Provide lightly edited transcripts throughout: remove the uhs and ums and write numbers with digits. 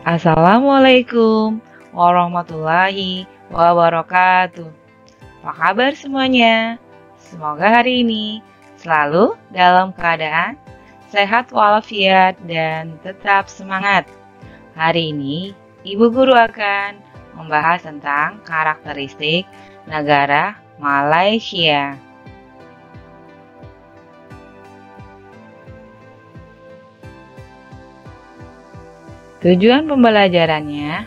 Assalamualaikum warahmatullahi wabarakatuh. Apa kabar semuanya? Semoga hari ini selalu dalam keadaan sehat walafiat dan tetap semangat. Hari ini Ibu Guru akan membahas tentang karakteristik negara Malaysia. Tujuan pembelajarannya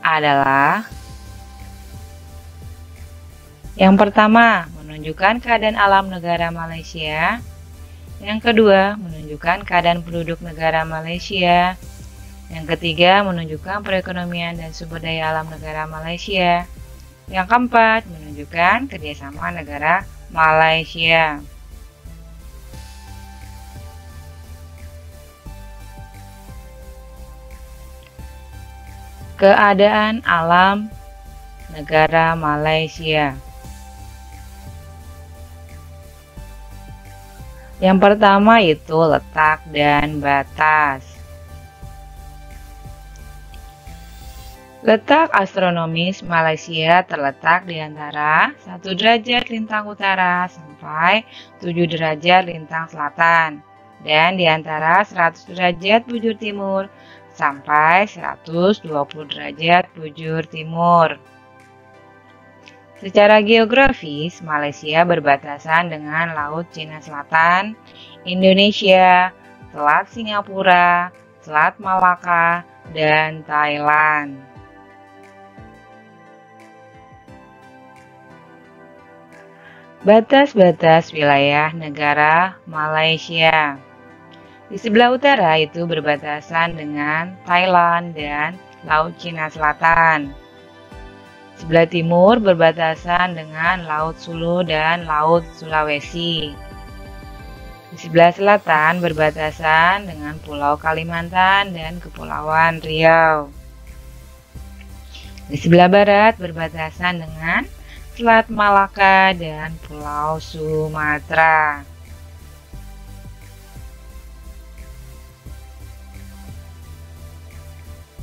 adalah yang pertama, menunjukkan keadaan alam negara Malaysia. Yang kedua, menunjukkan keadaan penduduk negara Malaysia. Yang ketiga, menunjukkan perekonomian dan sumber daya alam negara Malaysia. Yang keempat, menunjukkan kerjasama negara Malaysia. Keadaan alam negara Malaysia. Yang pertama itu letak dan batas. Letak astronomis Malaysia terletak di antara 1 derajat lintang utara sampai 7 derajat lintang selatan, dan di antara 100 derajat bujur timur sampai 120 derajat bujur timur. Secara geografis, Malaysia berbatasan dengan Laut Cina Selatan, Indonesia, Selat Singapura, Selat Malaka, dan Thailand. Batas-batas wilayah negara Malaysia. Di sebelah utara itu berbatasan dengan Thailand dan Laut Cina Selatan. Sebelah timur berbatasan dengan Laut Sulu dan Laut Sulawesi. Di sebelah selatan berbatasan dengan Pulau Kalimantan dan Kepulauan Riau. Di sebelah barat berbatasan dengan Selat Malaka dan Pulau Sumatera.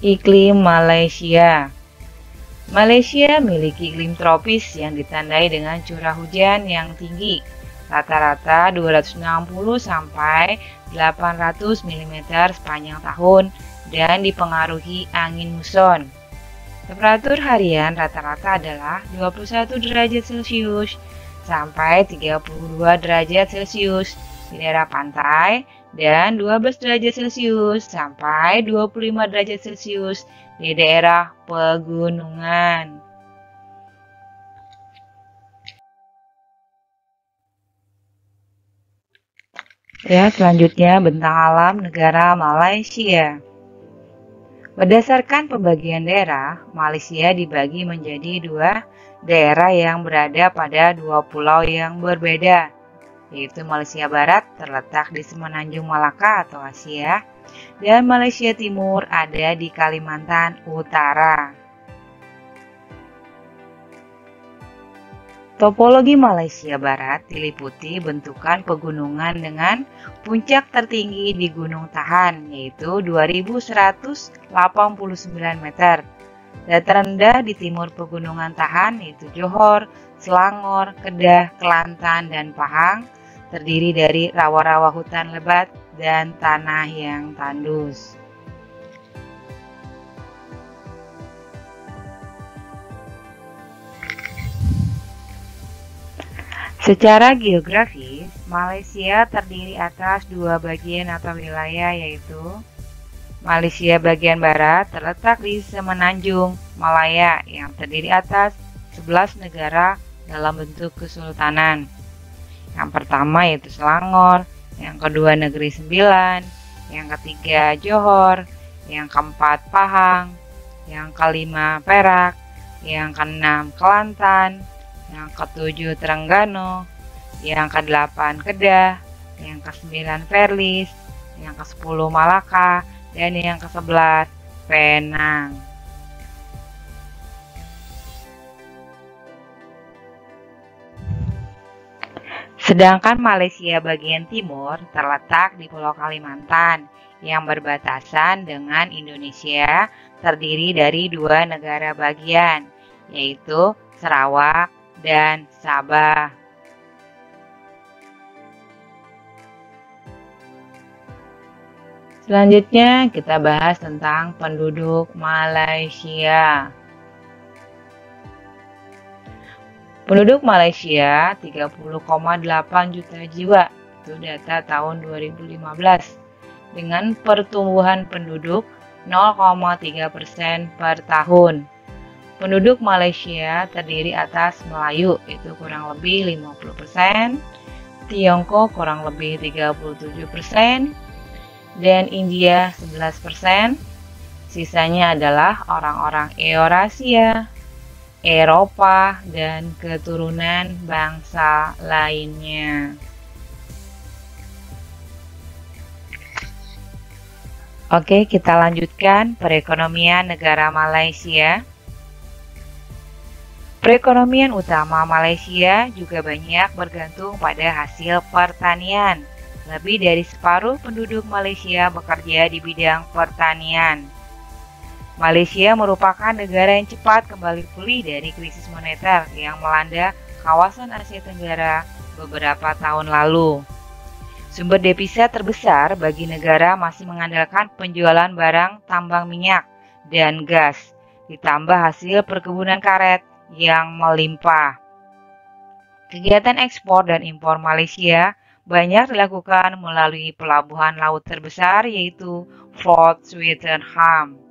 Iklim Malaysia. Malaysia memiliki iklim tropis yang ditandai dengan curah hujan yang tinggi, rata-rata 260 sampai 800 mm sepanjang tahun, dan dipengaruhi angin muson. Temperatur harian rata-rata adalah 21 derajat Celcius sampai 32 derajat Celcius di daerah pantai, dan 12 derajat Celcius sampai 25 derajat Celcius di daerah pegunungan. Ya, selanjutnya bentang alam negara Malaysia. Berdasarkan pembagian daerah, Malaysia dibagi menjadi 2 daerah yang berada pada 2 pulau yang berbeda, yaitu Malaysia Barat terletak di Semenanjung Malaka atau Asia, dan Malaysia Timur ada di Kalimantan Utara. Topologi Malaysia Barat diliputi bentukan pegunungan dengan puncak tertinggi di Gunung Tahan, yaitu 2189 meter. Dataran rendah di timur pegunungan Tahan, yaitu Johor, Selangor, Kedah, Kelantan, dan Pahang, terdiri dari rawa-rawa hutan lebat dan tanah yang tandus. Secara geografis, Malaysia terdiri atas 2 bagian atau wilayah, yaitu Malaysia bagian barat terletak di Semenanjung Malaya yang terdiri atas 11 negara dalam bentuk kesultanan. Yang pertama yaitu Selangor, yang kedua Negeri Sembilan, yang ketiga Johor, yang keempat Pahang, yang kelima Perak, yang keenam Kelantan, yang ketujuh Terengganu, yang kedelapan Kedah, yang ke-9 Perlis, yang ke-10 Malaka, dan yang ke-11 Penang. Sedangkan Malaysia bagian timur terletak di Pulau Kalimantan yang berbatasan dengan Indonesia, terdiri dari dua negara bagian, yaitu Sarawak dan Sabah. Selanjutnya kita bahas tentang penduduk Malaysia. Penduduk Malaysia 30,8 juta jiwa, itu data tahun 2015, dengan pertumbuhan penduduk 0,3% per tahun. Penduduk Malaysia terdiri atas Melayu, itu kurang lebih 50%, Tiongkok kurang lebih 37%, dan India 11%. Sisanya adalah orang-orang Eurasia, Eropa, dan keturunan bangsa lainnya. Oke, kita lanjutkan perekonomian negara Malaysia. Perekonomian utama Malaysia juga banyak bergantung pada hasil pertanian. Lebih dari separuh penduduk Malaysia bekerja di bidang pertanian. Malaysia merupakan negara yang cepat kembali pulih dari krisis moneter yang melanda kawasan Asia Tenggara beberapa tahun lalu. Sumber devisa terbesar bagi negara masih mengandalkan penjualan barang tambang minyak dan gas, ditambah hasil perkebunan karet yang melimpah. Kegiatan ekspor dan impor Malaysia banyak dilakukan melalui pelabuhan laut terbesar, yaitu Port Swettenham.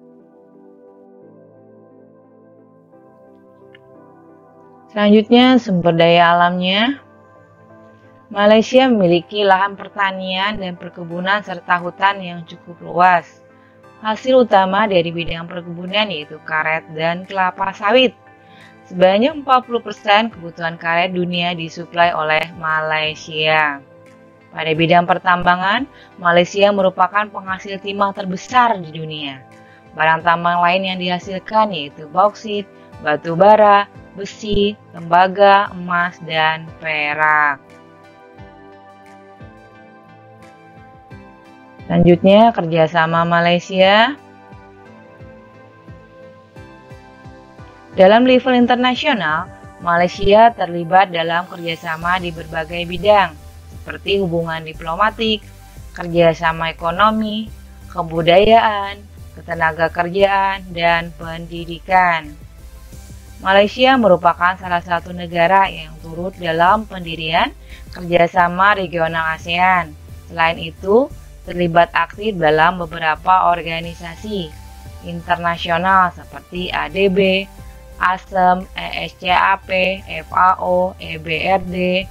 Selanjutnya, sumber daya alamnya. Malaysia memiliki lahan pertanian dan perkebunan serta hutan yang cukup luas. Hasil utama dari bidang perkebunan yaitu karet dan kelapa sawit. Sebanyak 40% kebutuhan karet dunia disuplai oleh Malaysia. Pada bidang pertambangan, Malaysia merupakan penghasil timah terbesar di dunia. Barang tambang lain yang dihasilkan yaitu bauksit, batu bara, besi, tembaga, emas, dan perak. Selanjutnya, kerjasama Malaysia. Dalam level internasional, Malaysia terlibat dalam kerjasama di berbagai bidang, seperti hubungan diplomatik, kerjasama ekonomi, kebudayaan, ketenaga kerjaan, dan pendidikan. Malaysia merupakan salah satu negara yang turut dalam pendirian kerjasama regional ASEAN. Selain itu, terlibat aktif dalam beberapa organisasi internasional seperti ADB, ASEM, ESCAP, FAO, EBRD,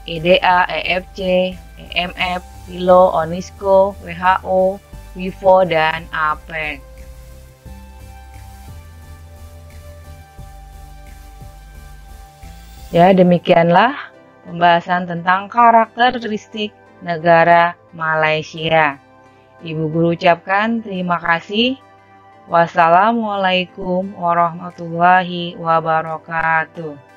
EDA, EFC, EMF, ILO, UNESCO, WHO, WIPO, dan APEC. Ya, demikianlah pembahasan tentang karakteristik negara Malaysia. Ibu guru ucapkan terima kasih. Wassalamualaikum warahmatullahi wabarakatuh.